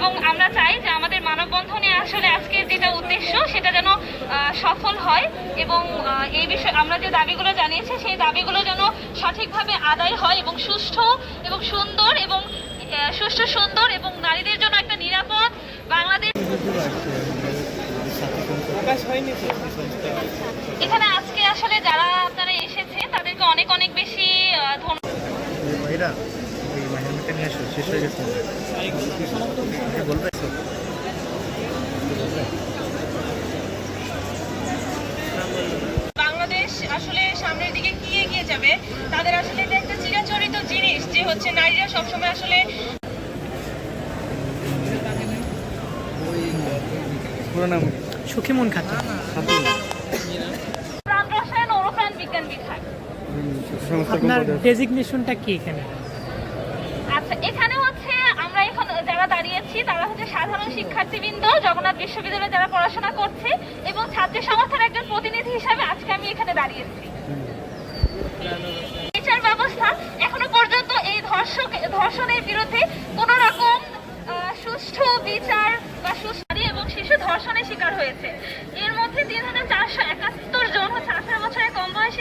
এবং আমরা চাই যে আমাদের মানববন্ধনে আসলে আজকের যেটা উদ্দেশ্য সেটা যেন সফল হয় এবং এই বিষয়ে আমরা যে দাবিগুলো জানিয়েছি সেই দাবিগুলো যেন সঠিকভাবে আদায় হয় এবং সুষ্ঠু সুন্দর এবং নারীদের জন্য একটা নিরাপদ বাংলাদেশ। এখানে আজকে আসলে যারা আপনারা এসেছে তাদেরকে অনেক অনেক বেশি ধন্যবাদ। বাংলাদেশ আসলে সামনের দিকে কি এগিয়ে যাবে, তাদের আসলে এটা একটা চিরাচরিত জিনিস যে হচ্ছে নারীরা সবসময় আসলে সুখিমন খাতুন, প্রাণ রসায়ন ও রসায়ন বিজ্ঞান বিভাগ। আপনার ডেজিগনেশনটা কি এখানে? আচ্ছা, এখানে হচ্ছে আমরা এখন যারা দাঁড়িয়েছি তারা হচ্ছে সাধারণ শিক্ষার্থীবৃন্দ, জগন্নাথ বিশ্ববিদ্যালয়ে যারা পড়াশোনা করছে এবং ছাত্রী সংস্থার একজন প্রতিনিধি হিসাবে আজকে আমি এখানে দাঁড়িয়েছি। বিচার ব্যবস্থা এখনো পর্যন্ত এই ধর্ষণের বিরুদ্ধে কোন রকম সুষ্ঠু বিচার বা সুষ্ঠু এবং শিশু ধর্ষণের শিকার হয়েছে। এর মধ্যে 3471 জন হচ্ছে 18 বছরের কম বয়সী